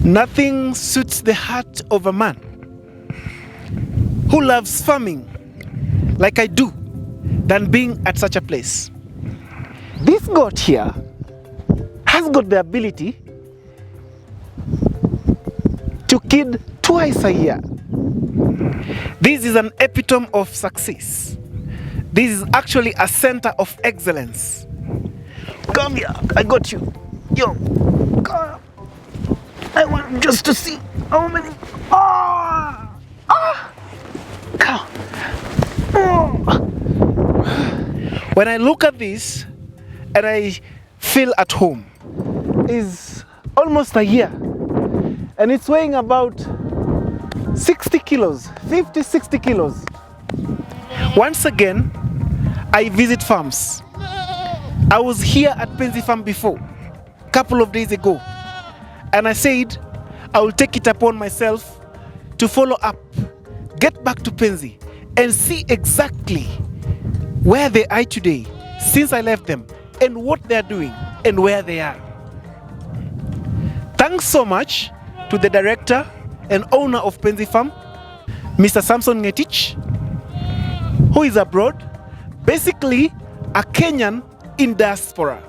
Nothing suits the heart of a man who loves farming like I do than being at such a place. This goat here has got the ability to kid twice a year. This is an epitome of success. This is actually a center of excellence. Come here, I got you. Yo, come. I want just to see how many. Come. When I look at this and I feel at home, it's almost a year and it's weighing about 60 kilos, 50, 60 kilos. Once again, I visit farms. I was here at Penzi Farm before, a couple of days ago, and I said I will take it upon myself to follow up, get back to Penzi and see exactly where they are today since I left them and what they are doing and where they are. Thanks so much to the director and owner of Penzi Farm, Mr. Samson Ngetich, who is abroad, basically a Kenyan in Diaspora.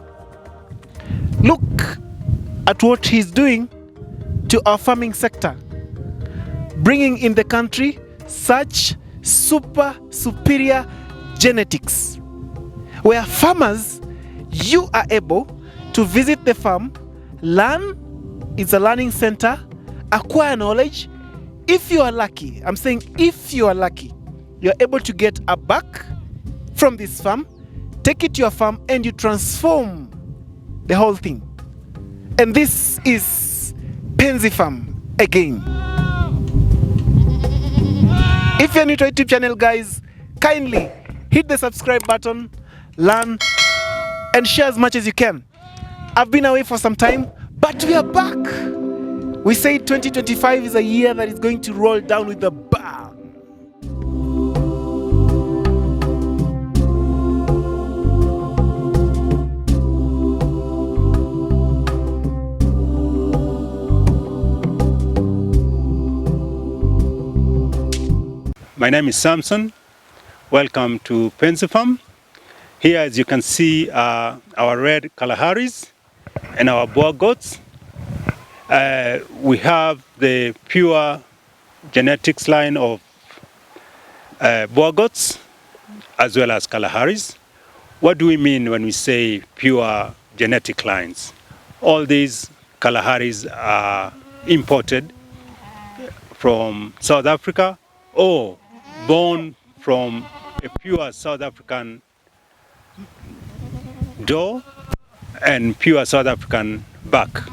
Look at what he's doing to our farming sector, bringing in the country such superior genetics, where farmers, you are able to visit the farm, learn, it's a learning center, acquire knowledge. If you are lucky, I'm saying if you are lucky, you're able to get a buck from this farm, take it to your farm and you transform the whole thing. And this is Penzi Farm again. If you're new to our YouTube channel, guys, kindly hit the subscribe button, learn and share as much as you can. I've been away for some time, but we are back. We say 2025 is a year that is going to roll down with a bang. My name is Samson. Welcome to Penzi Farm. Here, as you can see, our Red Kalaharis and our Boer goats. We have the pure genetics line of Boer goats as well as Kalaharis. What do we mean when we say pure genetic lines? All these Kalaharis are imported from South Africa or born from a pure South African doe and pure South African buck.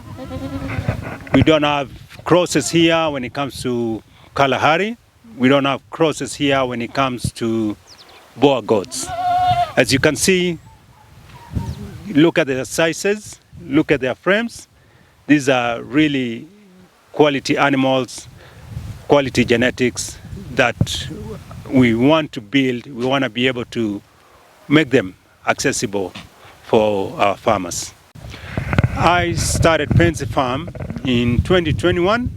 We don't have crosses here when it comes to Kalahari. We don't have crosses here when it comes to Boer goats. As you can see, look at their sizes, look at their frames. These are really quality animals, quality genetics that we want to build. We want to be able to make them accessible for our farmers. I started Penzi Farm in 2021.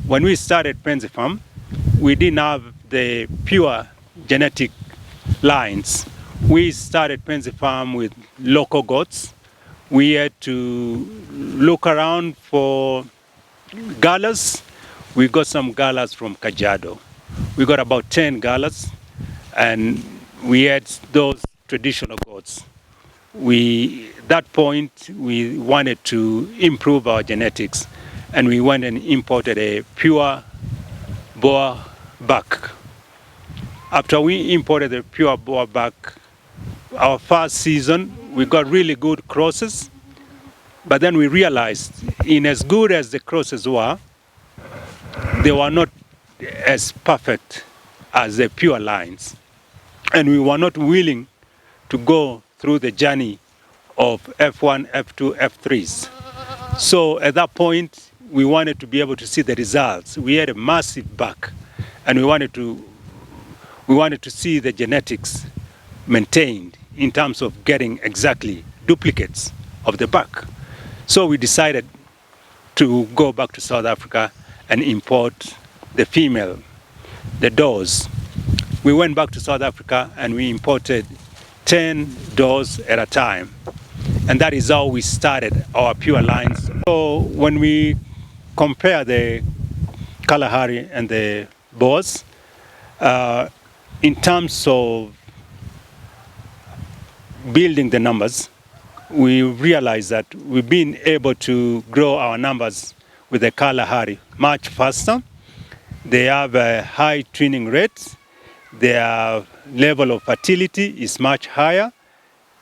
When we started Penzi Farm, we didn't have the pure genetic lines. We started Penzi Farm with local goats. We had to look around for galas. We got some galas from Kajiado. We got about 10 galas, and we had those traditional goats. That point, we wanted to improve our genetics, and we went and imported a pure Boer buck. After we imported the pure Boer buck, our first season, we got really good crosses, but then we realized, in as good as the crosses were, they were not as perfect as the pure lines. And we were not willing to go through the journey of F1, F2, F3s. So at that point, we wanted to be able to see the results. We had a massive buck, and we wanted to see the genetics maintained in terms of getting exactly duplicates of the buck. So we decided to go back to South Africa and import the female, the does. We went back to South Africa and we imported 10 does at a time. And that is how we started our pure lines. So when we compare the Kalahari and the Boers, in terms of building the numbers, we realize that we've been able to grow our numbers with the Kalahari much faster. They have a high twinning rate. Their level of fertility is much higher.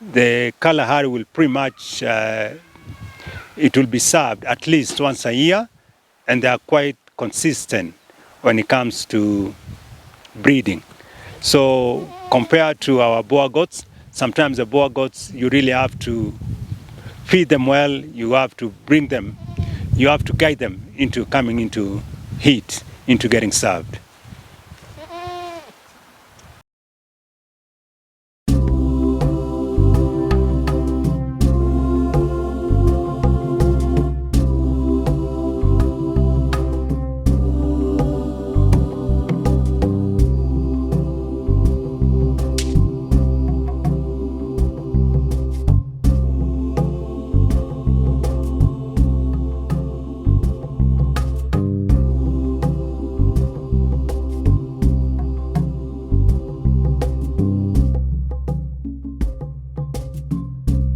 The Kalahari will pretty much, it will be served at least once a year, and they are quite consistent when it comes to breeding. So compared to our Boer goats, sometimes the Boer goats, you really have to feed them well, you have to bring them, you have to guide them into coming into heat, into getting served.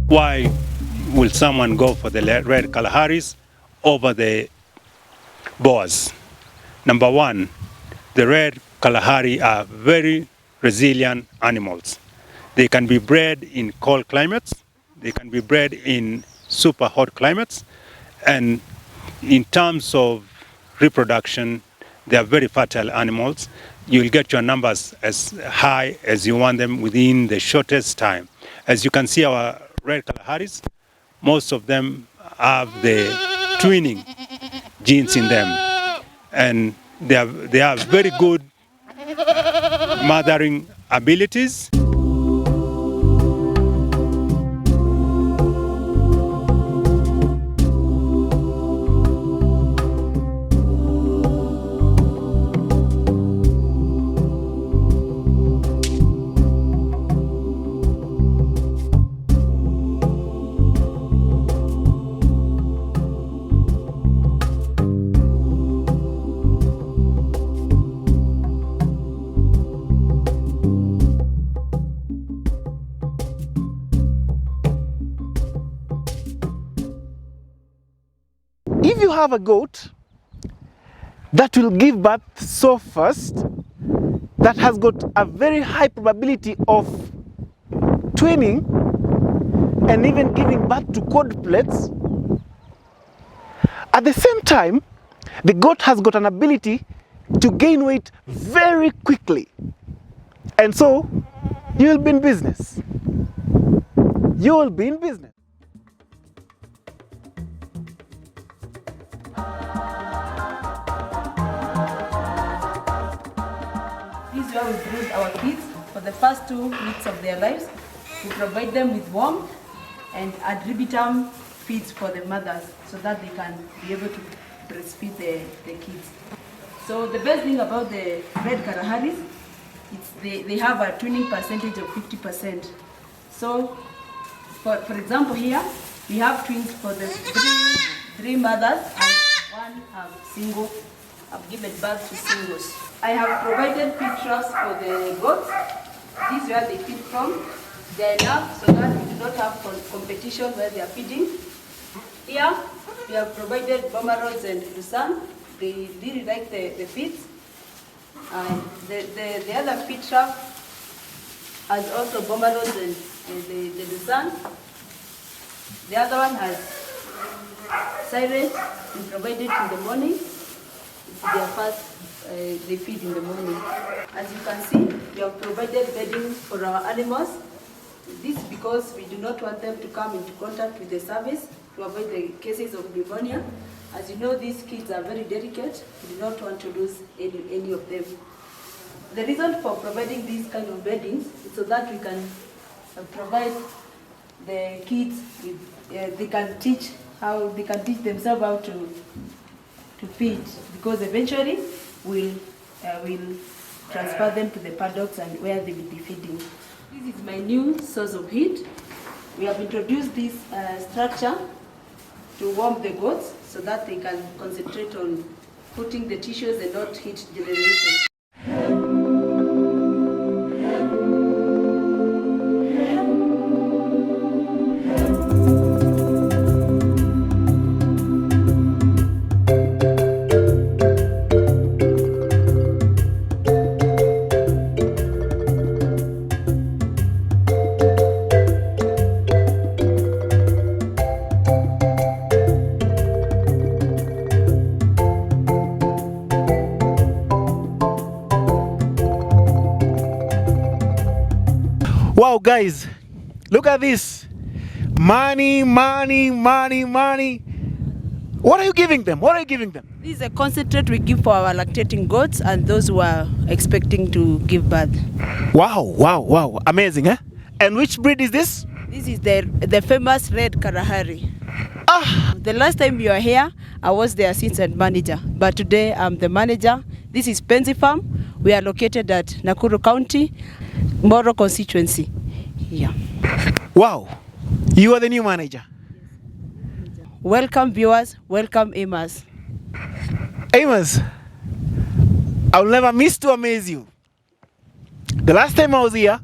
Why will someone go for the Red Kalaharis over the Boers? Number one, the Red Kalahari are very resilient animals. They can be bred in cold climates, they can be bred in super hot climates, and in terms of reproduction, they are very fertile animals. You'll get your numbers as high as you want them within the shortest time. As you can see, our Red Kalaharis, most of them have the twinning genes in them, and they have very good mothering abilities. If you have a goat that will give birth so fast, that has got a very high probability of twinning and even giving birth to quadruplets, at the same time, the goat has got an ability to gain weight very quickly. And so, you will be in business. You will be in business. This is where we breed our kids for the first 2 weeks of their lives. We provide them with warmth and ad libitum feeds for the mothers so that they can be able to breastfeed the kids. So the best thing about the Red Kalaharis, they have a twinning percentage of 50%. So for example here, we have twins for the three mothers and one single. I've given birth to singles. I have provided feed troughs for the goats. This is where they feed from. They are enough so that we do not have competition where they are feeding. Here, we have provided bomber rods and Lucerne. They really like the feeds. And the other feed trough has also bomber rods and the Lucerne. The other one has silage. We provide it in the morning. It's their first, they feed in the morning. As you can see, we have provided bedding for our animals. This is because we do not want them to come into contact with the service to avoid the cases of pneumonia. As you know, these kids are very delicate. We do not want to lose any of them. The reason for providing these kind of beddings is so that we can provide the kids with, they can teach how they can teach themselves how to feed, because eventually we'll transfer them to the paddocks and where they will be feeding. This is my new source of heat. We have introduced this structure to warm the goats so that they can concentrate on putting the tissues and not heat generation. Wow, guys, look at this. Money, money, money, money. What are you giving them? What are you giving them? This is a concentrate we give for our lactating goats and those who are expecting to give birth. Wow, wow, wow. Amazing, eh? And which breed is this? This is the famous Red Kalahari. Ah, The last time you were here, I was the assistant manager, but today I'm the manager. This is Penzi Farm. We are located at Nakuru County, Molo constituency. Yeah. wow. You are the new manager. Welcome viewers, welcome Amos. Amos, I'll never miss to amaze you. The last time I was here,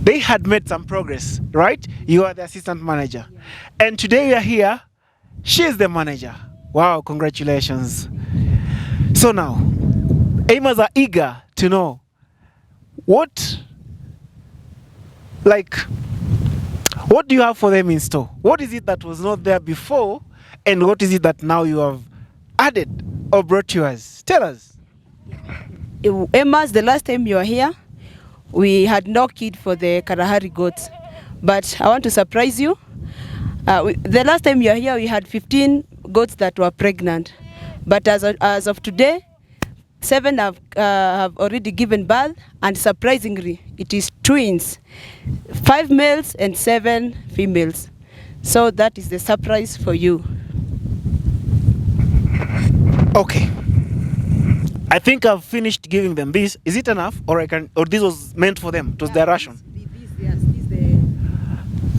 they had made some progress, right? You are the assistant manager. Yeah. And today we are here, she's the manager. Wow, congratulations. So now, Amos are eager to know what do you have for them in store? What is it that was not there before, and what is it that now you have added or brought to us? Tell us. Amos, the last time you were here, we had no kid for the Kalahari goats. But I want to surprise you. The last time you were here, we had 15 goats that were pregnant. But as of today, 7 have already given birth, and surprisingly, it is twins, 5 males and 7 females. So that is the surprise for you. Okay. I think I've finished giving them this. Is it enough, or this was meant for them? It was their ration.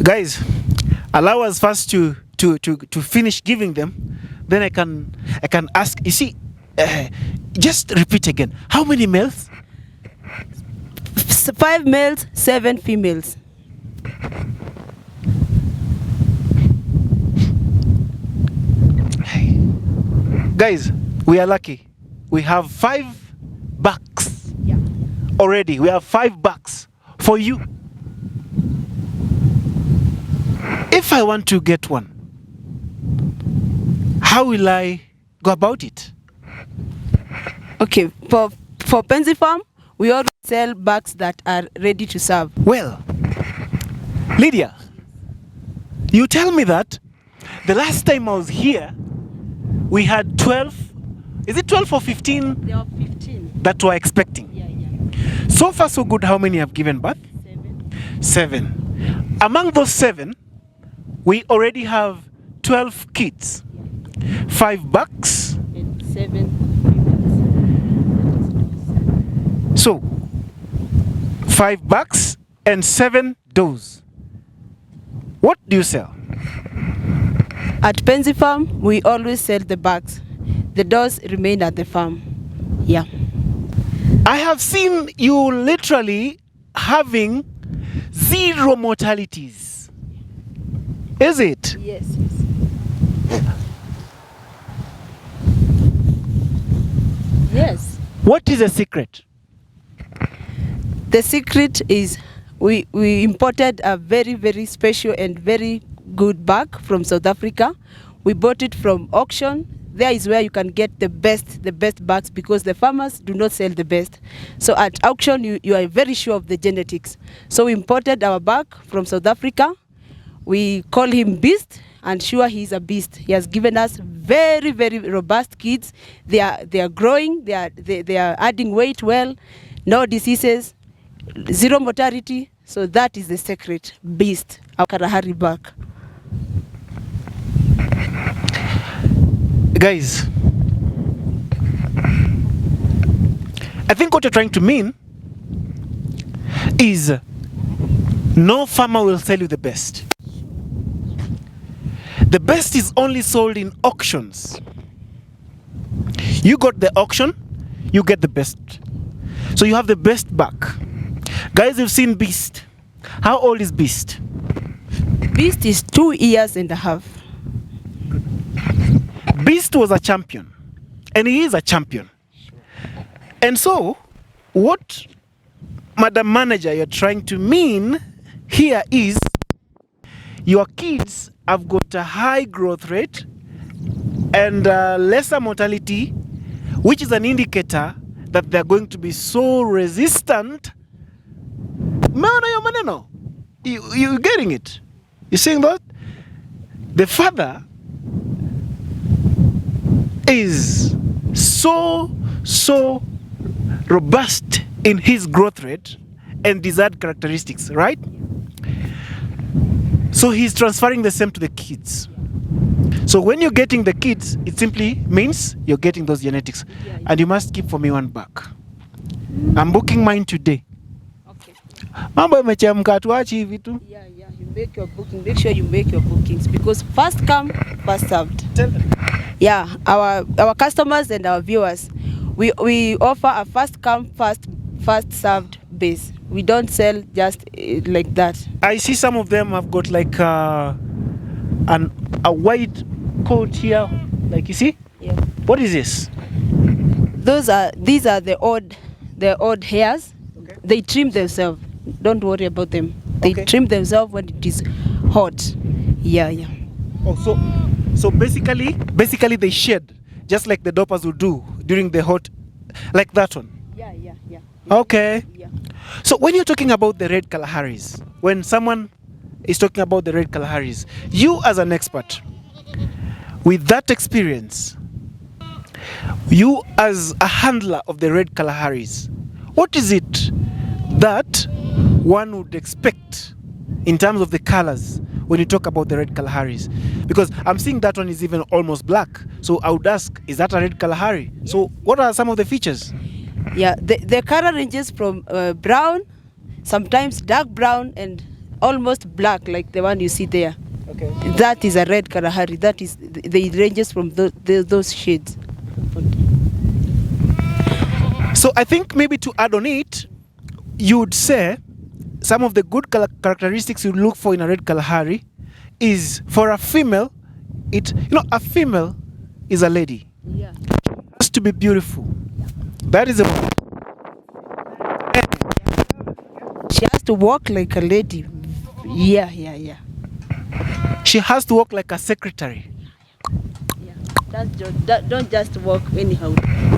Guys, allow us first to finish giving them. Then I can ask. You see, just repeat again. How many males? 5 males, 7 females. Hey. Guys, we are lucky. We have 5 bucks. Yeah. Already. We have 5 bucks for you. If I want to get one, how will I go about it? Okay, for Penzi Farm, we always sell bags that are ready to serve. Well, Lydia, you tell me that the last time I was here, we had 12, is it 12 or 15 There are 15. that were expecting? Yeah. So far so good, how many have given birth? 7. 7. Among those 7, we already have 12 kids. 5 bucks. And 7 So, 5 bucks and 7 does. What do you sell? At Penzi Farm, we always sell the bags. The doors remain at the farm. Yeah. I have seen you literally having 0 mortalities. Is it? Yes. Yes. What is the secret? The secret is we imported a very, very special and very good bag from South Africa. We bought it from auction. There is where you can get the best bags, because the farmers do not sell the best. So at auction, you are very sure of the genetics. So we imported our bag from South Africa. We call him Beast, and sure, he is a beast. He has given us very, very robust kids. They are growing. They are adding weight well. No diseases, 0 mortality. So that is the secret beast, our Kalahari back. Guys, I think what you're trying to mean is no farmer will sell you the best. The best is only sold in auctions. You got the auction, you get the best. So you have the best back. Guys, you've seen Beast. How old is Beast? Beast is 2.5 years. Beast was a champion, and he is a champion. And so, what, Madam Manager, you're trying to mean here is your kids have got a high growth rate and lesser mortality, which is an indicator that they're going to be so resistant. Maneno. You're getting it? You seeing that? The father is so robust in his growth rate and desired characteristics, right? So he's transferring the same to the kids. So when you're getting the kids, it simply means you're getting those genetics. And you must keep for me one back. I'm booking mine today. Okay. Mambo yamechemka, tuachi hivi tu. Yeah, you make your booking. Make sure you make your bookings because first come, first served. Tell them. Yeah, our customers and our viewers, we offer a first come, first served base. We don't sell just like that. I see some of them have got like a white coat here, like you see. Yeah. What is this? These are the odd hairs. Okay. They trim themselves. Don't worry about them. They trim themselves when it is hot. Yeah. Oh, so basically they shed, just like the dopers will do during the hot, like that one. Yeah. Okay. Yeah. So when you're talking about the Red Kalaharis, when someone is talking about the Red Kalaharis, you as an expert, with that experience, you as a handler of the Red Kalaharis, what is it that one would expect in terms of the colors when you talk about the Red Kalaharis? Because I'm seeing that one is even almost black. So I would ask, is that a Red Kalahari? Yes. So what are some of the features? Yeah, the color ranges from brown, sometimes dark brown, and almost black, like the one you see there. Okay. That is a Red Kalahari. That is, the ranges from those shades. So I think maybe to add on it, you would say some of the good characteristics you look for in a Red Kalahari is for a female, a female is a lady. Yeah. It has to be beautiful. That is a... She has to walk like a lady. Yeah. She has to walk like a secretary. Yeah. Don't just walk anyhow.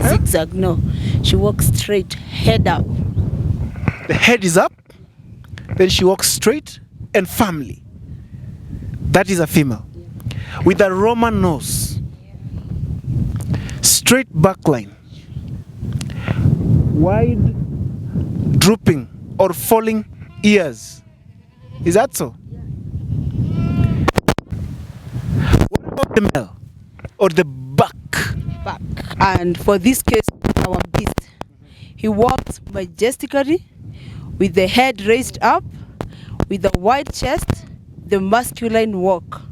Zigzag, no. She walks straight, head up. The head is up, then she walks straight and firmly. That is a female. Yeah. With a Roman nose, straight back line, wide drooping or falling ears. Is that so? Yeah. What about the male or the back? Back. And for this case, our beast, he walks majestically with the head raised up, with a wide chest, the masculine walk.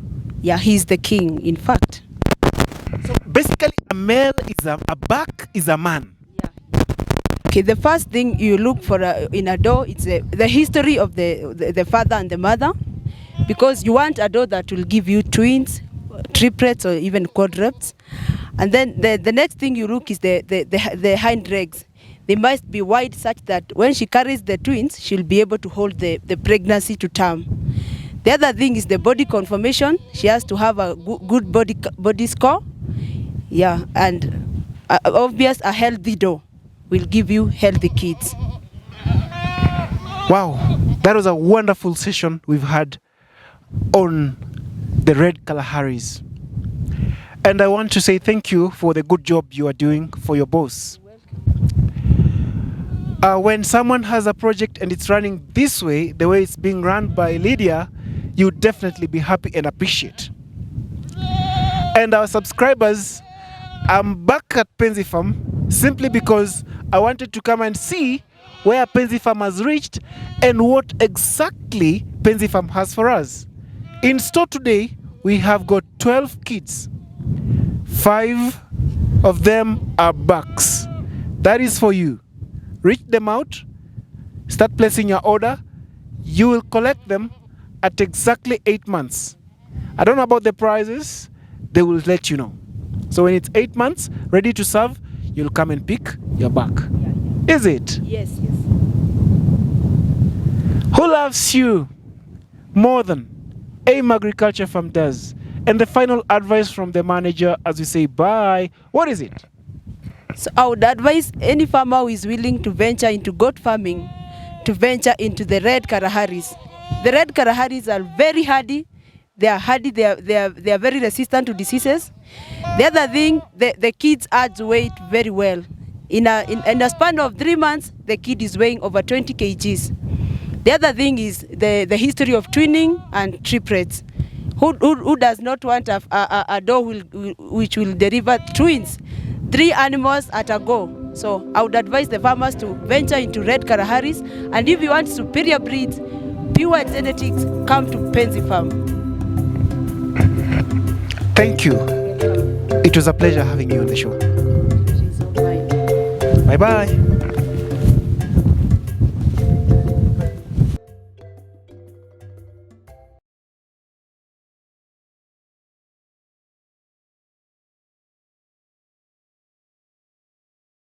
Yeah, he's the king, in fact. So basically, a male is a back is a man. Okay, the first thing you look for in a doe, it's the history of the father and the mother, because you want a doe that will give you twins, triplets, or even quadruplets. And then the next thing you look is the hind legs. They must be wide such that when she carries the twins, she'll be able to hold the pregnancy to term. The other thing is the body conformation. She has to have a good body score. Yeah, and obvious a healthy doe will give you healthy kids. Wow, that was a wonderful session we've had on the Red Kalaharis. And I want to say thank you for the good job you are doing for your boss. When someone has a project and it's running this way, the way it's being run by Lydia, you would definitely be happy and appreciate. And our subscribers, I'm back at Penzi Farm simply because I wanted to come and see where Penzi Farm has reached and what exactly Penzi Farm has for us. In store today, we have got 12 kits. 5 of them are bucks. That is for you. Reach them out, start placing your order. You will collect them at exactly 8 months. I don't know about the prices, they will let you know. So when it's 8 months, ready to serve, you'll come and pick your buck. Is it? Yes. Who loves you more than AIM Agriculture Farm does? And the final advice from the manager as we say bye, what is it? So I would advise any farmer who is willing to venture into goat farming to venture into the Red Kalaharis. The Red Kalaharis are very hardy. They are hardy. They are very resistant to diseases. The other thing, the kids adds weight very well. In a span of 3 months, the kid is weighing over 20 kgs. The other thing is the history of twinning and triplets. Who does not want a dog which will deliver twins? 3 animals at a go. So I would advise the farmers to venture into Red Kalaharis, and if you want superior breeds, pure genetics, come to Penzi Farm. Thank you. It was a pleasure having you on the show. Bye-bye.